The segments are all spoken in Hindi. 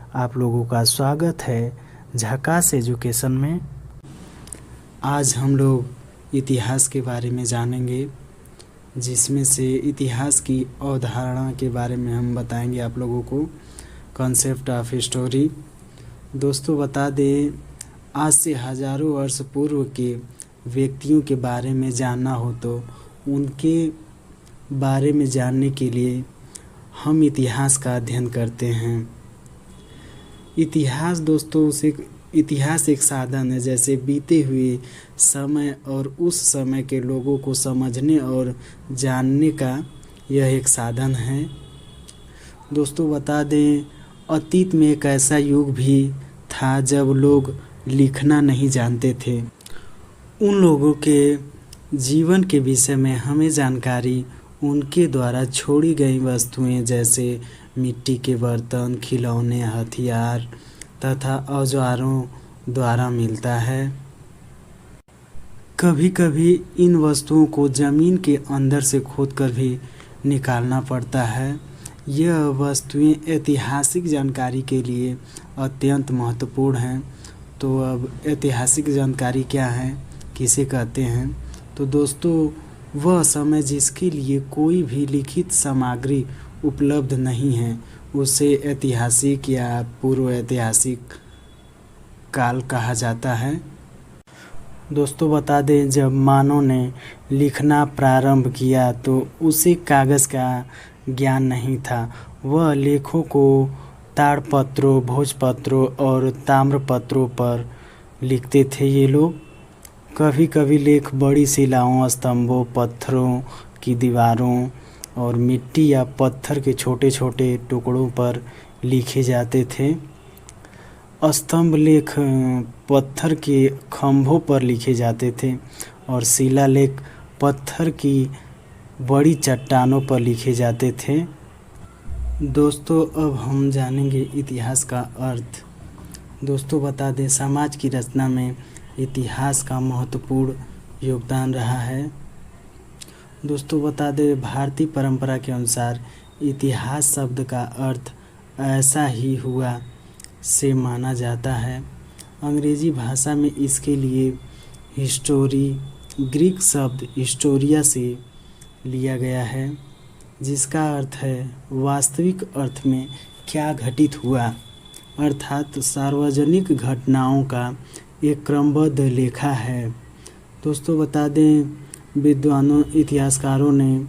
आप लोगों का स्वागत है झकास एजुकेशन में। आज हम लोग इतिहास के बारे में जानेंगे, जिसमें से इतिहास की अवधारणा के बारे में हम बताएंगे आप लोगों को। Concept of history. दोस्तों बता दें, आज से हजारों वर्ष पूर्व के व्यक्तियों के बारे में जानना हो तो उनके बारे में जानने के लिए हम इतिहास का अध्ययन करते हैं। इतिहास एक साधन है, जैसे बीते हुए समय और उस समय के लोगों को समझने और जानने का यह एक साधन है। दोस्तों बता दें, अतीत में एक ऐसा युग भी था जब लोग लिखना नहीं जानते थे। उन लोगों के जीवन के विषय में हमें जानकारी उनके द्वारा छोड़ी गई वस्तुएं जैसे मिट्टी के बर्तन, खिलौने, हथियार तथा औजारों द्वारा मिलता है। कभी कभी इन वस्तुओं को ज़मीन के अंदर से खोदकर भी निकालना पड़ता है। यह वस्तुएं ऐतिहासिक जानकारी के लिए अत्यंत महत्वपूर्ण हैं। तो अब ऐतिहासिक जानकारी क्या है, किसे कहते हैं? तो दोस्तों, वह समय जिसके लिए कोई भी लिखित सामग्री उपलब्ध नहीं है, उसे ऐतिहासिक या पूर्व ऐतिहासिक काल कहा जाता है। दोस्तों बता दें, जब मानव ने लिखना प्रारंभ किया तो उसे कागज़ का ज्ञान नहीं था। वह लेखों को ताड़पत्रों, भोजपत्रों और ताम्रपत्रों पर लिखते थे। ये लोग कभी कभी लेख बड़ी शिलाओं, स्तंभों, पत्थरों की दीवारों और मिट्टी या पत्थर के छोटे छोटे टुकड़ों पर लिखे जाते थे। स्तंभ लेख पत्थर के खंभों पर लिखे जाते थे और शिलालेख पत्थर की बड़ी चट्टानों पर लिखे जाते थे। दोस्तों अब हम जानेंगे इतिहास का अर्थ। दोस्तों बता दें, समाज की रचना में इतिहास का महत्वपूर्ण योगदान रहा है। दोस्तों बता दें, भारतीय परंपरा के अनुसार इतिहास शब्द का अर्थ ऐसा ही हुआ से माना जाता है। अंग्रेजी भाषा में इसके लिए हिस्टोरी ग्रीक शब्द हिस्टोरिया से लिया गया है, जिसका अर्थ है वास्तविक अर्थ में क्या घटित हुआ, अर्थात सार्वजनिक घटनाओं का एक क्रमबद्ध लेखा है। दोस्तों बता दें, विद्वानों इतिहासकारों ने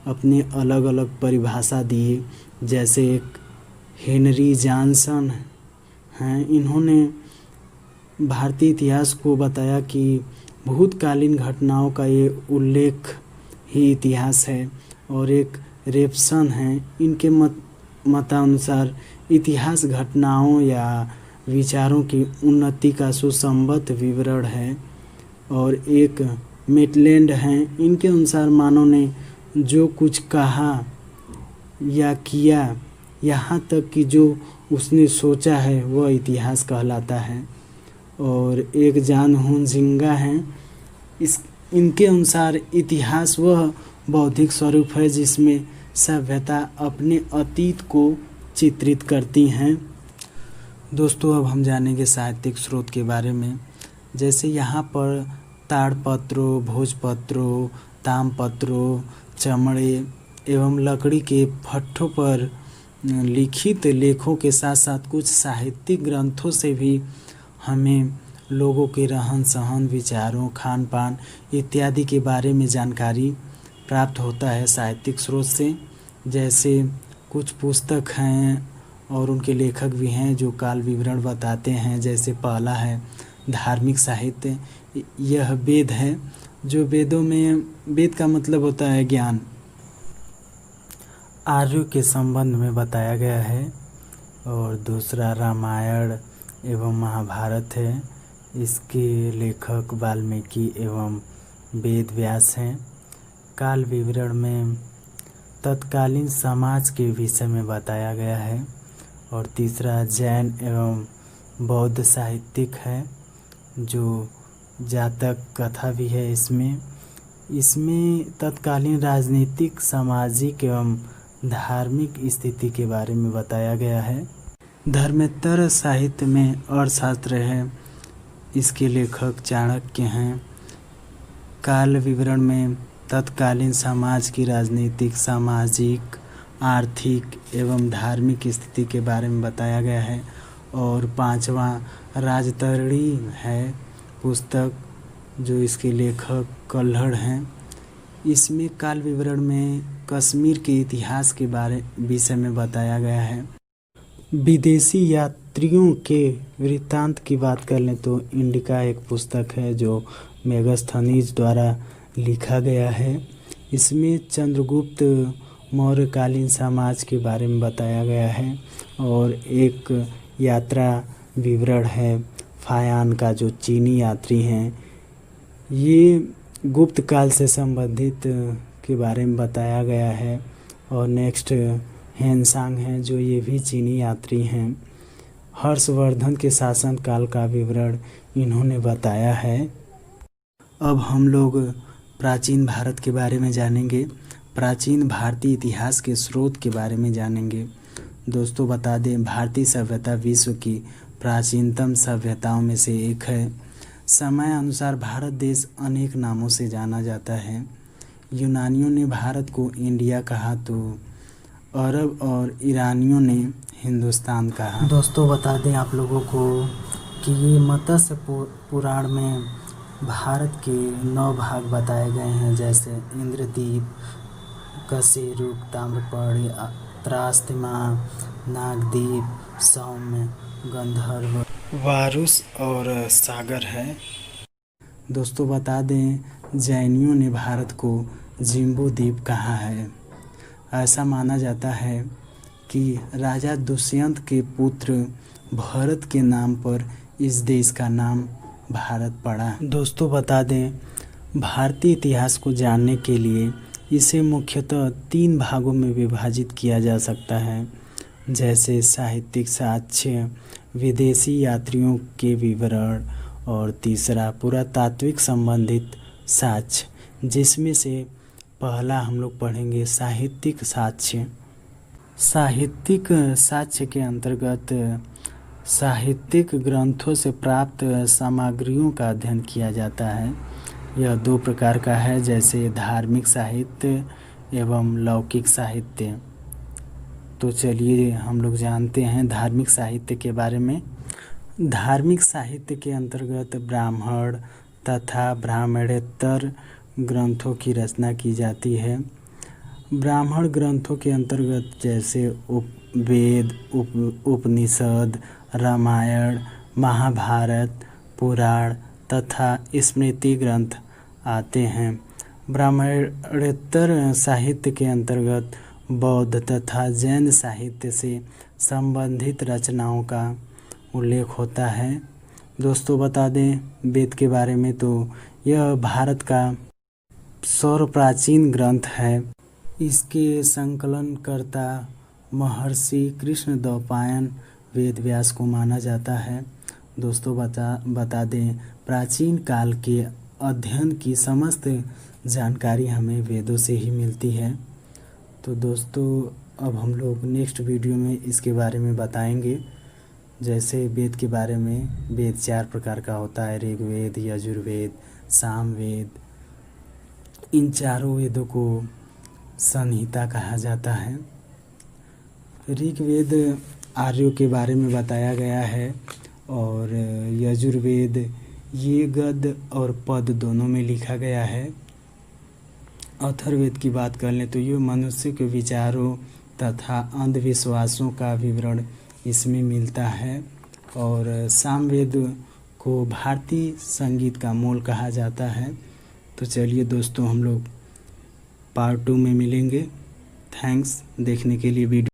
अपने अलग अलग परिभाषा दी। जैसे एक हेनरी जॉनसन हैं, इन्होंने भारतीय इतिहास को बताया कि भूतकालीन घटनाओं का ये उल्लेख ही इतिहास है। और एक रेफसन हैं, इनके मतानुसार इतिहास घटनाओं या विचारों की उन्नति का सुसंबद्ध विवरण है। और एक मेटलैंड हैं, इनके अनुसार मानव ने जो कुछ कहा या किया, यहाँ तक कि जो उसने सोचा है, वह इतिहास कहलाता है। और एक जॉन हुइज़िंगा हैं, इनके अनुसार इतिहास वह बौद्धिक स्वरूप है जिसमें सभ्यता अपने अतीत को चित्रित करती हैं। दोस्तों अब हम जानेंगे साहित्यिक स्रोत के बारे में। जैसे यहाँ पर ताड़पत्रों, भोजपत्रों, ताम्रपत्रों, चमड़े एवं लकड़ी के फट्टों पर लिखित लेखों के साथ साथ कुछ साहित्यिक ग्रंथों से भी हमें लोगों के रहन सहन, विचारों, खान पान इत्यादि के बारे में जानकारी प्राप्त होता है साहित्यिक स्रोत से। जैसे कुछ पुस्तक हैं और उनके लेखक भी हैं जो काल विवरण बताते हैं। जैसे पहला है धार्मिक साहित्य। यह वेद है, जो वेदों में, वेद का मतलब होता है ज्ञान, आर्यों के संबंध में बताया गया है। और दूसरा रामायण एवं महाभारत है। इसके लेखक वाल्मीकि एवं वेद व्यास हैं। काल विवरण में तत्कालीन समाज के विषय में बताया गया है। और तीसरा जैन एवं बौद्ध साहित्यिक है, जो जातक कथा भी है। इसमें तत्कालीन राजनीतिक, सामाजिक एवं धार्मिक स्थिति के बारे में बताया गया है। धर्मेतर साहित्य में अर्थशास्त्र है, इसके लेखक चाणक्य हैं। काल विवरण में तत्कालीन समाज की राजनीतिक, सामाजिक, आर्थिक एवं धार्मिक स्थिति के बारे में बताया गया है। और 5वां राजतरणी है पुस्तक, जो इसके लेखक कल्हड़ हैं। इसमें काल विवरण में कश्मीर के इतिहास के विषय में बताया गया है। विदेशी यात्रियों के वृत्तांत की बात कर लें तो इंडिका एक पुस्तक है जो मेगास्थनीज द्वारा लिखा गया है। इसमें चंद्रगुप्त मौर्यकालीन समाज के बारे में बताया गया है। और एक यात्रा विवरण है फायान का, जो चीनी यात्री हैं। ये गुप्त काल से संबंधित के बारे में बताया गया है। और नेक्स्ट हेनसांग हैं, जो ये भी चीनी यात्री हैं। हर्षवर्धन के शासन काल का विवरण इन्होंने बताया है। अब हम लोग प्राचीन भारत के बारे में जानेंगे। प्राचीन भारतीय इतिहास के स्रोत के बारे में जानेंगे। दोस्तों बता दें, भारतीय सभ्यता विश्व की प्राचीनतम सभ्यताओं में से एक है। समय अनुसार भारत देश अनेक नामों से जाना जाता है। यूनानियों ने भारत को इंडिया कहा तो अरब और ईरानियों ने हिंदुस्तान कहा। दोस्तों बता दें आप लोगों को कि ये मत्स्य पुराण में भारत के 9 भाग बताए गए हैं, जैसे इंद्रदीप, कशेरुक, ताम्रपर्णी, त्रास्तिमा, नागदीप, सौम्य, गंधर्व, वारुस और सागर है। दोस्तों बता दें, जैनियों ने भारत को जिम्बू द्वीप कहा है। ऐसा माना जाता है कि राजा दुष्यंत के पुत्र भरत के नाम पर इस देश का नाम भारत पड़ा। दोस्तों बता दें, भारतीय इतिहास को जानने के लिए इसे मुख्यतः 3 भागों में विभाजित किया जा सकता है, जैसे साहित्यिक साक्ष्य, विदेशी यात्रियों के विवरण और तीसरा पुरातात्विक संबंधित साक्ष्य, जिसमें से पहला हम लोग पढ़ेंगे साहित्यिक साक्ष्य। साहित्यिक साक्ष्य के अंतर्गत साहित्यिक ग्रंथों से प्राप्त सामग्रियों का अध्ययन किया जाता है। यह 2 प्रकार का है, जैसे धार्मिक साहित्य एवं लौकिक साहित्य। तो चलिए हम लोग जानते हैं धार्मिक साहित्य के बारे में। धार्मिक साहित्य के अंतर्गत ब्राह्मण तथा ब्राह्मणेतर ग्रंथों की रचना की जाती है। ब्राह्मण ग्रंथों के अंतर्गत जैसे वेद, उपनिषद, रामायण, महाभारत, पुराण तथा स्मृति ग्रंथ आते हैं। ब्राह्मणेतर साहित्य के अंतर्गत बौद्ध तथा जैन साहित्य से संबंधित रचनाओं का उल्लेख होता है। दोस्तों बता दें वेद के बारे में, तो यह भारत का सर्वप्राचीन ग्रंथ है। इसके संकलनकर्ता महर्षि कृष्णद्वैपायन वेद व्यास को माना जाता है। दोस्तों बता दें, प्राचीन काल के अध्ययन की समस्त जानकारी हमें वेदों से ही मिलती है। तो दोस्तों अब हम लोग नेक्स्ट वीडियो में इसके बारे में बताएंगे। जैसे वेद के बारे में, वेद 4 प्रकार का होता है, ऋग्वेद, यजुर्वेद, सामवेद। इन चारों वेदों को संहिता कहा जाता है। ऋग्वेद आर्यों के बारे में बताया गया है और यजुर्वेद ये गद्य और पद दोनों में लिखा गया है। अथर्ववेद की बात कर लें तो ये मनुष्य के विचारों तथा अंधविश्वासों का विवरण इसमें मिलता है। और सामवेद को भारतीय संगीत का मूल कहा जाता है। तो चलिए दोस्तों हम लोग पार्ट 2 में मिलेंगे। थैंक्स देखने के लिए वीडियो।